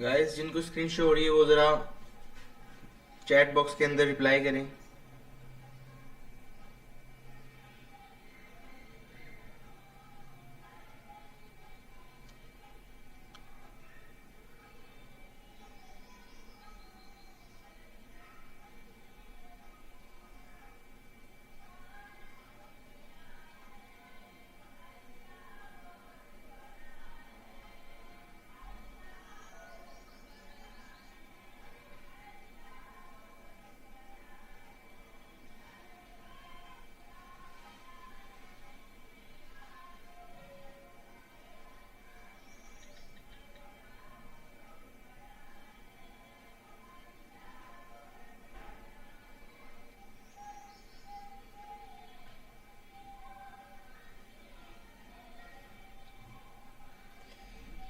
Guys जिनको screen show हो रही है वो जरा चैट बॉक्स के अंदर रिप्लाई करें।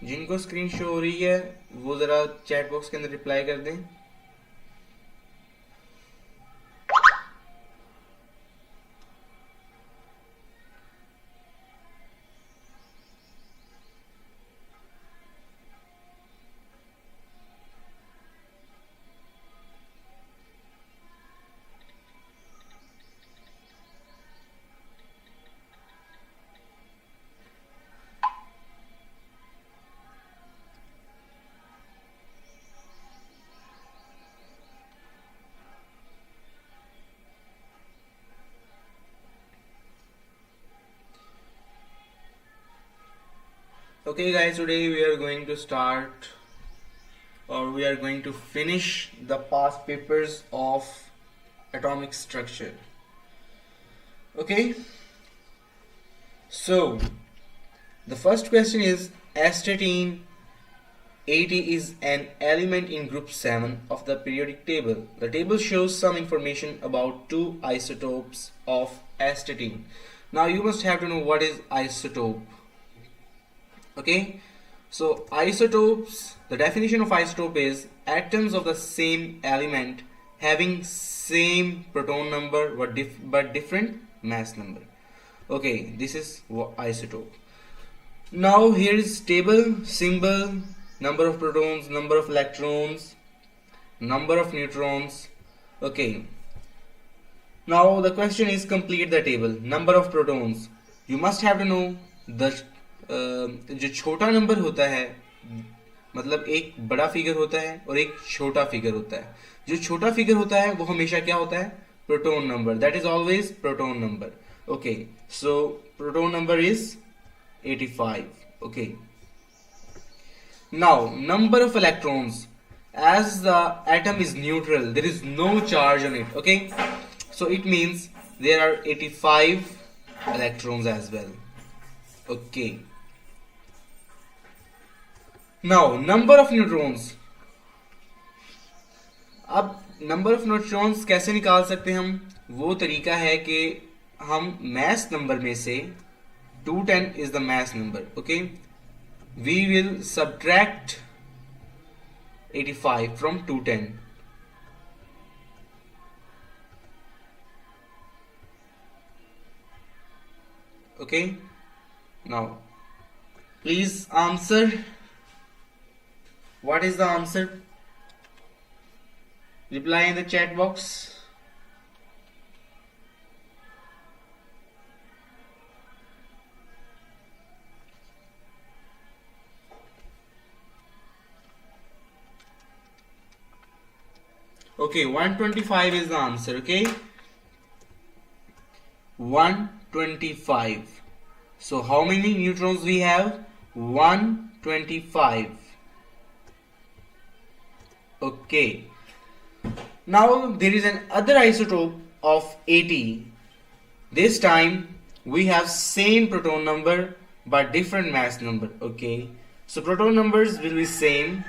जिनको स्क्रीन शो हो रही है वो जरा चैट बॉक्स के अंदर रिप्लाई कर दें। Okay guys, today we are going to start or we are going to finish the past papers of atomic structure. Okay, so the first question is astatine 80 is an element in group 7 of the periodic table. The table shows some information about two isotopes of astatine. Now you must have to know what is isotope. Okay, so isotopes, the definition of isotope is atoms of the same element having same proton number but different mass number. Okay, this is isotope. Now here is table, symbol, number of protons, number of electrons, number of neutrons. Okay, now the question is complete the table. Number of protons, you must have to know the जो छोटा number होता है, मतलब एक बड़ा figure होता है और एक छोटा फिगर होता है। जो छोटा फिगर होता है वो हमेशा क्या होता है? Proton number, that is always proton number. Okay, so proton number is 85. Okay, now number of electrons, as the atom is neutral, there is no charge on it. Okay, so it means there are 85 electrons as well. Okay, now number of neutrons. अब number of neutrons कैसे निकाल सकते हैं हम? वो तरीका है कि हम मैस नंबर में से 210 is the mass number. Okay, we will subtract 85 from 210. Okay, now please answer. What is the answer? Reply in the chat box. Okay, 125 is the answer. Okay, 125. So how many neutrons we have? 125. Okay, now there is another isotope of 80. This time we have same proton number but different mass number. Okay, so proton numbers will be same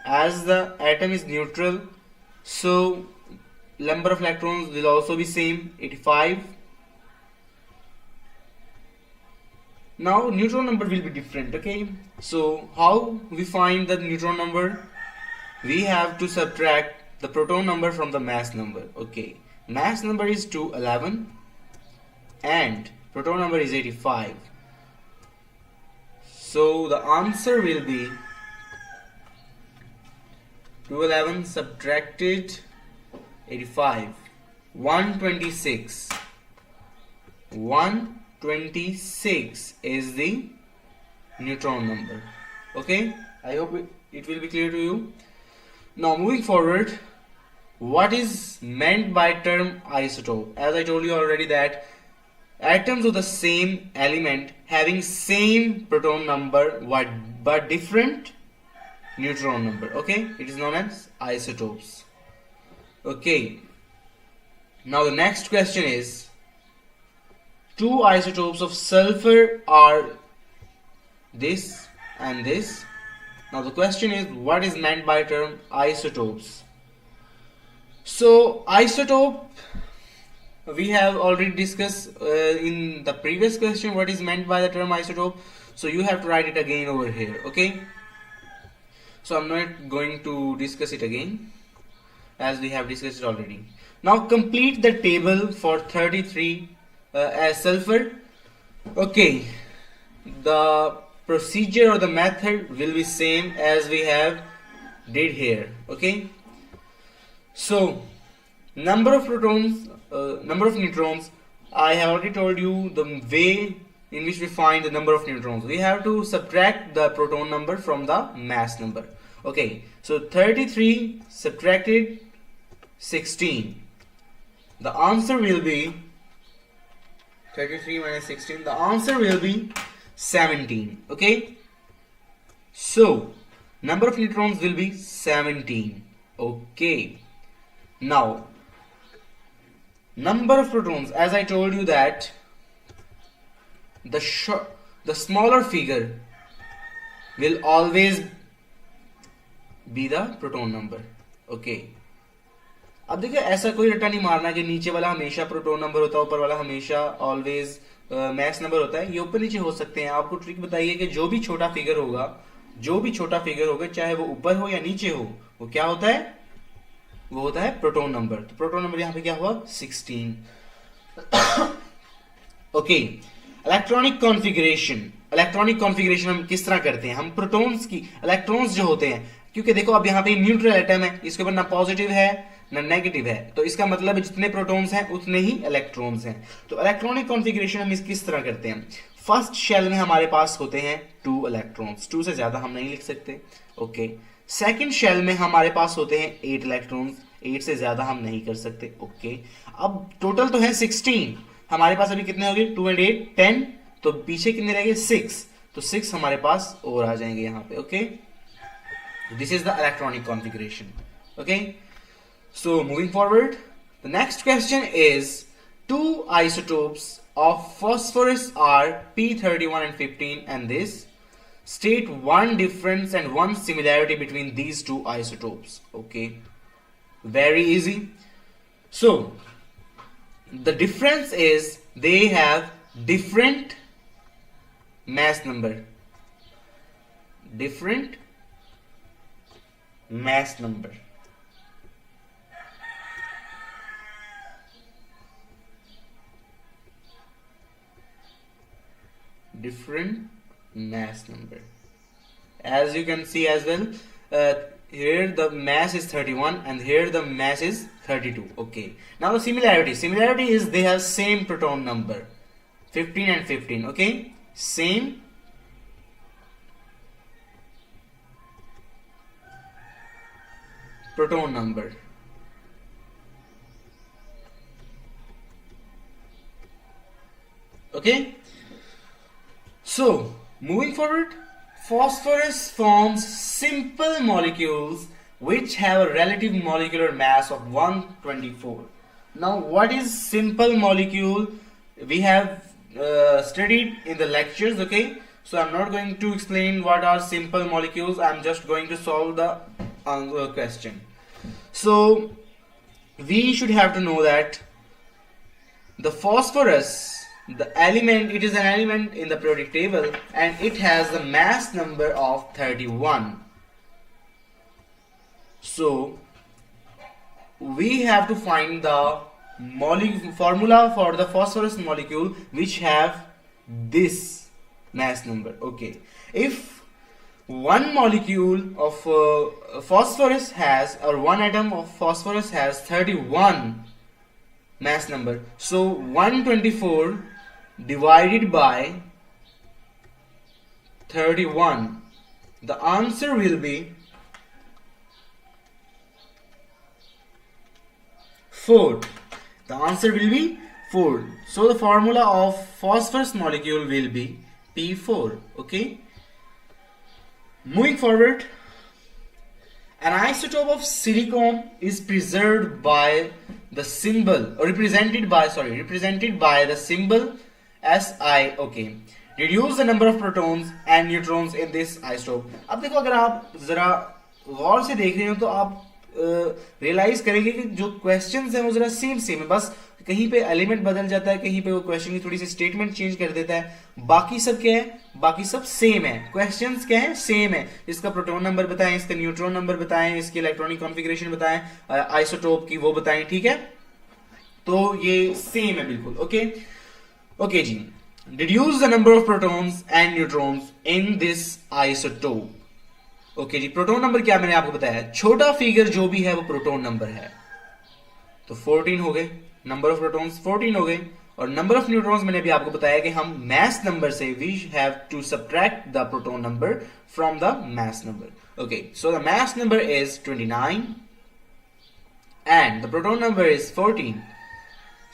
as the atom is neutral, so number of electrons will also be same, 85. Now neutron number will be different. Okay, so how we find the neutron number? We have to subtract the proton number from the mass number. Okay, mass number is 211 and proton number is 85. So the answer will be 211 subtracted 85. 126. 126 is the neutron number. Okay, I hope it will be clear to you. Now moving forward, what is meant by term isotope? As I told you already that atoms of the same element having same proton number but different neutron number. Okay, it is known as isotopes. Okay, now the next question is, two isotopes of sulfur are this and this. Now the question is, what is meant by term isotopes? So isotope, we have already discussed in the previous question what is meant by the term isotope. So you have to write it again over here. Okay, so I'm not going to discuss it again as we have discussed it already. Now complete the table for 33 as sulfur. Okay, the procedure or the method will be same as we have did here. Okay, so number of protons, number of neutrons, I have already told you the way in which we find the number of neutrons. We have to subtract the proton number from the mass number. Okay, so 33 subtracted 16, the answer will be 33 minus 16, the answer will be 17. Okay, so number of neutrons will be 17. Okay, now number of protons, as I told you that the smaller figure will always be the proton number. Okay, अब देखिए ऐसा कोई रट्टा नहीं मारना कि नीचे वाला हमेशा प्रोटॉन नंबर होता है, ऊपर वाला हमेशा ऑलवेज मैस नंबर होता है. ये ऊपर नीचे हो सकते हैं. आपको ट्रिक बताइए कि जो भी छोटा फिगर होगा चाहे वो ऊपर हो या नीचे हो, वो क्या होता है? वो होता है प्रोटॉन नंबर. तो प्रोटॉन नंबर यहाँ पे क्या हुआ? 16. ओके, इलेक्ट्रॉनिक कॉन्फ़िगरेशन हम किस तरह करते हैं? हम प्रोटॉन्स की इलेक्ट्रॉन्स जो होते हैं, क्योंकि देखो अब यहाँ पे न्यूट्रल एटम है, इसके ऊपर ना पॉजिटिव है ना नेगेटिव है, तो इसका मतलब जितने प्रोटॉन्स हैं उतने ही इलेक्ट्रॉन्स हैं. तो इलेक्ट्रॉनिक कॉन्फ़िगरेशन हम किस तरह करते हैं? फर्स्ट शेल में हमारे पास होते हैं 2 इलेक्ट्रॉन्स, 2 से ज्यादा हम नहीं लिख सकते. ओके, सेकंड शेल में हमारे पास होते हैं 8 इलेक्ट्रॉन्स, 8 से ज्यादा हम नहीं कर सकते. ओके, अब टोटल तो है 16, हमारे पास अभी कितने हो गए? 2 and 8 10, तो पीछे कितने रह गए? 6, तो 6 हमारे पास और आ जाएंगे यहाँ पे. Okay, this is the electronic configuration. Okay, so moving forward, the next question is, two isotopes of phosphorus are P31 and 15, and this state one difference and one similarity between these two isotopes. Okay, very easy. So the difference is they have different mass number. Different mass number. Different mass number. As you can see as well, here the mass is 31 and here the mass is 32. Okay, now the similarity is they have same proton number, 15 and 15. Okay, same proton number. Okay, so moving forward, phosphorus forms simple molecules which have a relative molecular mass of 124. Now what is simple molecule? We have studied in the lectures. Okay, so I'm not going to explain what are simple molecules, I'm just going to solve the question. So we should have to know that the phosphorus, the element, it is an element in the periodic table and it has the mass number of 31. So we have to find the formula for the phosphorus molecule which have this mass number. Okay, if one molecule of phosphorus has, or one atom of phosphorus has 31 mass number. So 124 divided by 31, the answer will be 4. The answer will be 4. So the formula of phosphorus molecule will be P4. Okay. Moving forward, an isotope of silicon is preserved by the symbol, or represented by the symbol Si. Okay. Reduce the number of protons and neutrons in this isotope. अब देखो, अगर आप जरा गौर से देख रहे हो तो आप रियलाइज करेंगे कि जो क्वेश्चंस हैं वो जरा सेम है, बस कहीं पे एलिमेंट बदल जाता है, कहीं पे वो क्वेश्चन की थोड़ी सी स्टेटमेंट चेंज कर देता है, बाकी सब क्या है, बाकी सब सेम है, क्वेश्चंस क्या है, सेम है। इसका प्रोटॉन नंबर बताएं, इसका न्यूट्रॉन नंबर बताएं, इसकी इलेक्ट्रॉनिक कॉन्फ़िगरेशन बताएं, आइसोटोप की वो बताएं, ठीक है, तो ये सेम है बिल्कुल। ओके जी, reduce the number of protons and neutrons in this isotope. Okay जी, प्रोटॉन नंबर क्या मैंने आपको बताया, छोटा फिगर जो भी है वो प्रोटॉन नंबर है, तो 14 हो गए, नंबर ऑफ प्रोटॉन्स 14 हो गए, और नंबर ऑफ न्यूट्रॉन्स मैंने अभी आपको बताया कि हम मास नंबर से we have to subtract the proton number from the mass number. Okay, so the mass number is 29 and the proton number is 14,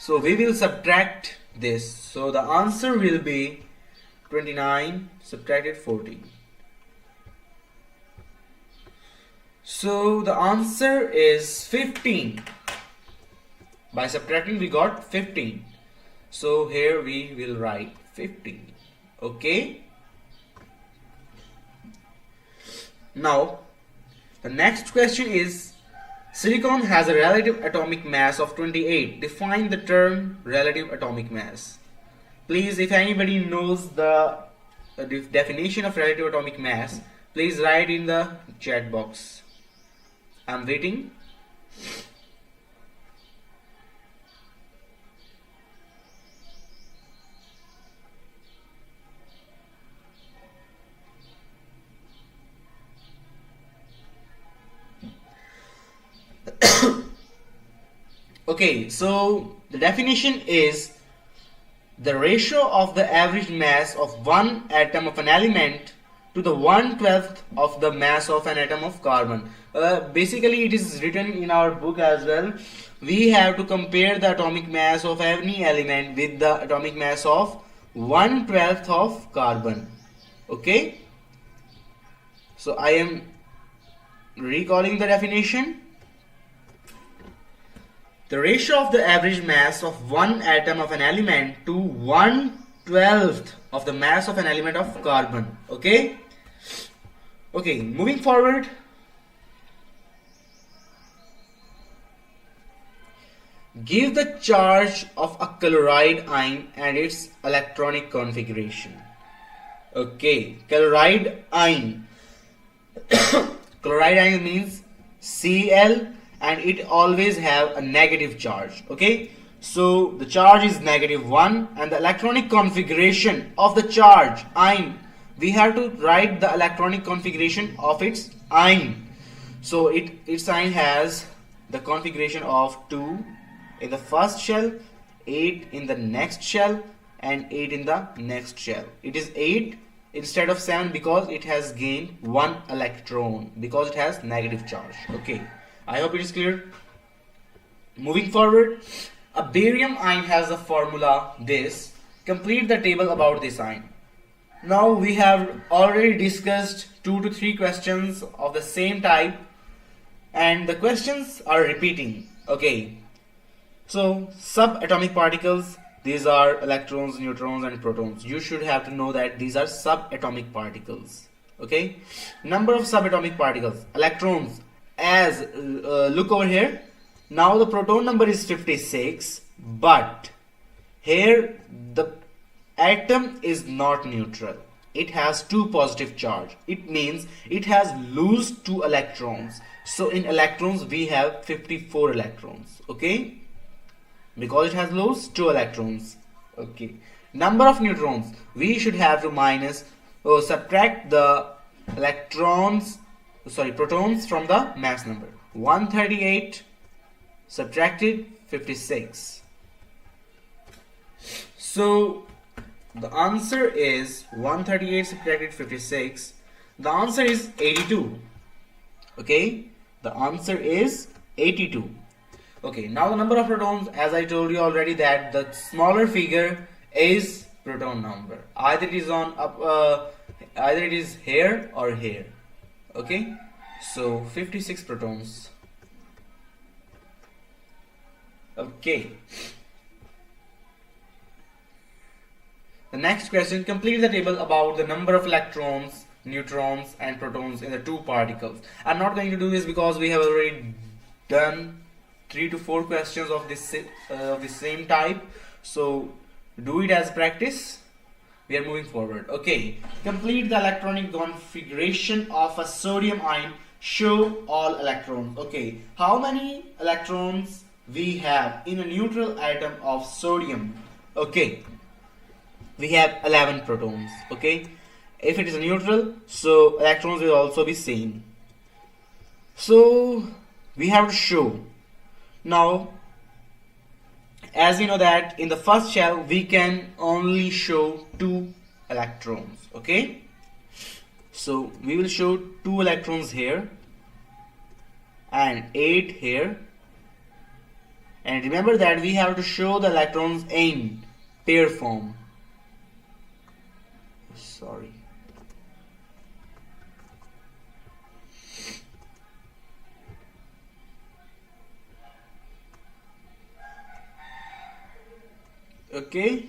so we will subtract this, so the answer will be 29 subtracted 14. So the answer is 15. By subtracting we got 15, so here we will write 15. Okay, now the next question is, silicon has a relative atomic mass of 28. Define the term relative atomic mass. Please, if anybody knows the definition of relative atomic mass, please write in the chat box. I'm waiting. Okay, so the definition is the ratio of the average mass of one atom of an element to the 1/12 of the mass of an atom of carbon. Basically, it is written in our book as well. We have to compare the atomic mass of any element with the atomic mass of 1/12 of carbon. Okay, so I am recalling the definition. The ratio of the average mass of one atom of an element to 1/12 of the mass of an element of carbon. Okay, moving forward, give the charge of a chloride ion and its electronic configuration. Okay, chloride ion chloride ion means Cl, and it always have a negative charge. Okay, so the charge is -1, and the electronic configuration of the charge ion, we have to write the electronic configuration of its ion. So its ion has the configuration of 2 in the first shell, 8 in the next shell, and 8 in the next shell. It is 8 instead of 7 because it has gained 1 electron, because it has negative charge. Okay, I hope it is clear. Moving forward, a barium ion has the formula this. Complete the table about this ion. Now we have already discussed 2 to 3 questions of the same type, and the questions are repeating. Okay, so subatomic particles, these are electrons, neutrons and protons. You should have to know that these are subatomic particles. Okay, number of subatomic particles, electrons, as look over here. Now the proton number is 56, but here the atom is not neutral. It has 2 positive charge. It means it has lose 2 electrons. So in electrons we have 54 electrons. Okay, because it has lose 2 electrons. Okay, number of neutrons, we should have to subtract the protons from the mass number. 138 subtracted 56. So the answer is 138 subtracted 56. The answer is 82. Okay, the answer is 82. Okay, now the number of protons, as I told you already, that the smaller figure is proton number. Either it is either it is here or here. Okay, so 56 protons. Okay. The next question, complete the table about the number of electrons, neutrons and protons in the two particles. I'm not going to do this because we have already done 3 to 4 questions of this the same type. So do it as practice. We are moving forward. Okay, complete the electronic configuration of a sodium ion. Show all electrons. Okay, how many electrons we have in a neutral atom of sodium? Okay, we have 11 protons. Okay, if it is a neutral, so electrons will also be same. So we have to show. Now, as we know that in the first shell we can only show 2 electrons. Okay, so we will show 2 electrons here and 8 here, and remember that we have to show the electrons in pair form. Sorry. Okay,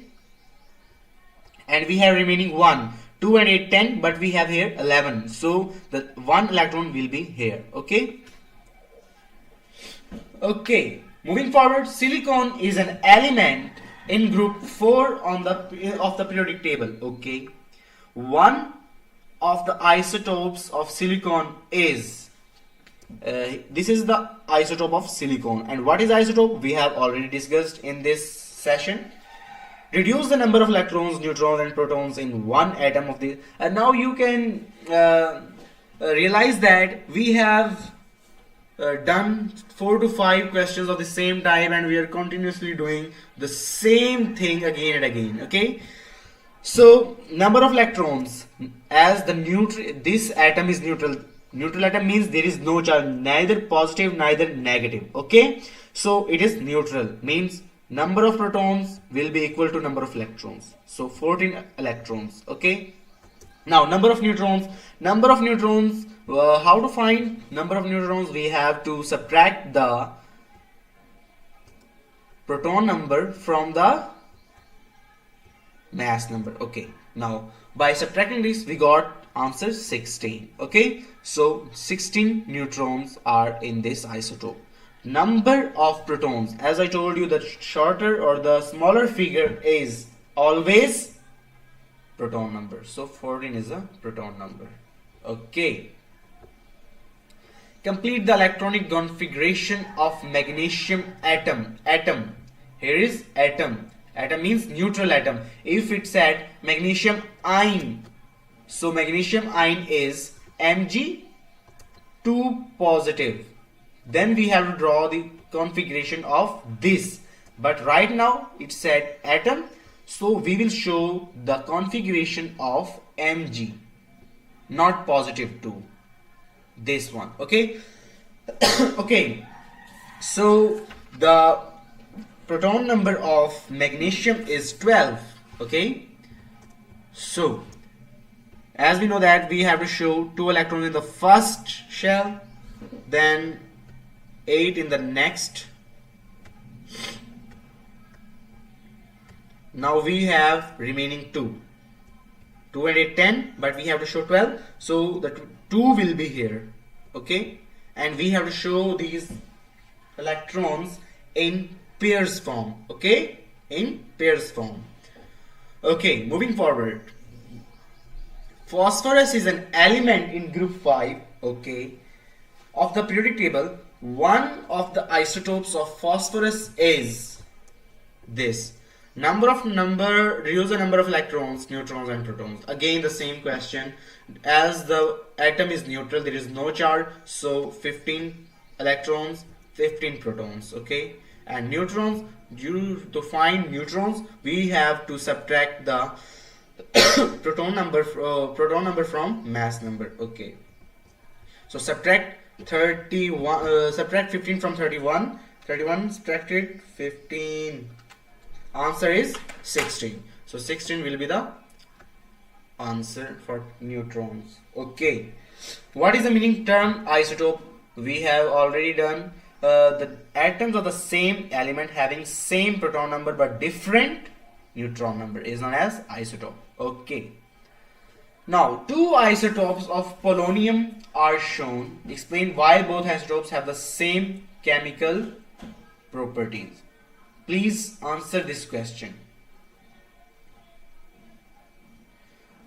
and we have remaining 1, 2 and 8, 10, but we have here 11, so the 1 electron will be here. Okay. Okay, moving forward, silicon is an element in group 4 of the periodic table. Okay, one of the isotopes of silicon is this is the isotope of silicon. And what is isotope? We have already discussed in this session. Reduce the number of electrons, neutrons and protons in one atom of the, and now you can realize that we have done 4 to 5 questions of the same type, and we are continuously doing the same thing again and again. Okay, so number of electrons, as the this atom is neutral. Neutral atom means there is no charge, neither positive neither negative. Okay, so it is neutral, means number of protons will be equal to number of electrons, so 14 electrons. Okay, now number of neutrons. How to find number of neutrons? We have to subtract the proton number from the mass number. Okay, now by subtracting this we got answer 16. Okay, so 16 neutrons are in this isotope. Number of protons, as I told you, the shorter or the smaller figure is always proton number, so 14 is a proton number. Okay, complete the electronic configuration of magnesium atom. Here is atom means neutral atom. If it said magnesium ion, so magnesium ion is Mg2 positive. Then we have to draw the configuration of this, but right now it said atom, so we will show the configuration of Mg, not positive 2, this one. Okay. Okay, so the proton number of magnesium is 12. Okay, so as we know that we have to show 2 electrons in the first shell, then 8 in the next. Now we have remaining 2 and 8, 10, but we have to show 12, so the 2 will be here. Okay, and we have to show these electrons in pairs form. Okay, in pairs form. Okay, moving forward, phosphorus is an element in group 5, okay, of the periodic table. One of the isotopes of phosphorus is this. Reduce the number of electrons, neutrons and protons. Again the same question. As the atom is neutral, there is no charge, so 15 electrons, 15 protons. Okay, and neutrons, to find neutrons we have to subtract the proton number from mass number. Okay, so subtract 31, subtract 15 from 31. 31 subtracted 15. Answer is 16. So 16 will be the answer for neutrons. Okay. What is the meaning term isotope? We have already done. The atoms of the same element having same proton number but different neutron number is known as isotope. Okay. Now, two isotopes of polonium are shown. Explain why both isotopes have the same chemical properties. Please answer this question.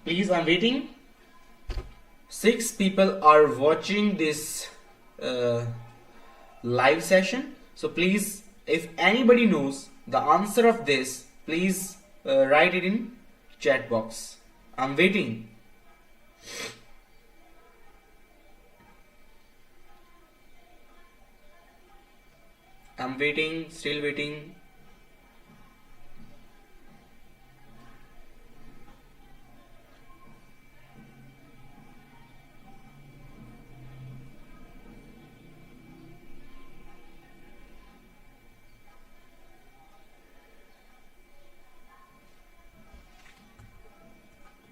Please, I'm waiting. 6 people are watching this live session. So please, if anybody knows the answer of this, please write it in chat box. I'm waiting. I'm waiting, still waiting.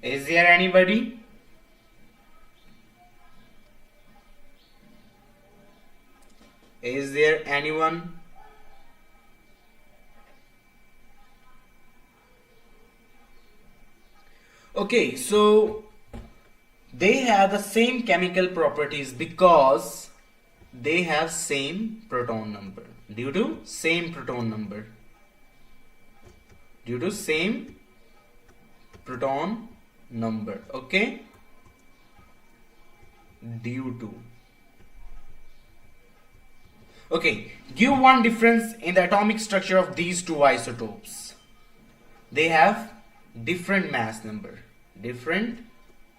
Is there anybody? Is there anyone? Okay, so they have the same chemical properties because they have same proton number. Due to same proton number. Due to same proton number. Okay? Due to. Okay, give one difference in the atomic structure of these two isotopes. They have different mass number. Different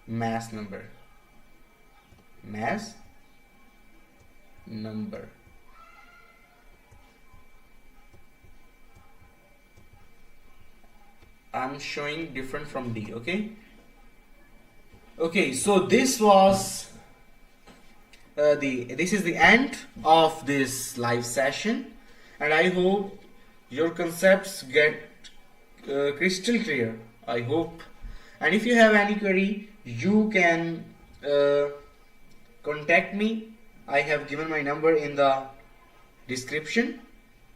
mass number. Mass number. I'm showing different from D. Okay. Okay, so this was this is the end of this live session, and I hope your concepts get crystal clear. I hope. And if you have any query, you can contact me. I have given my number in the description.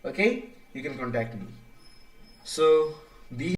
Okay, you can contact me. So be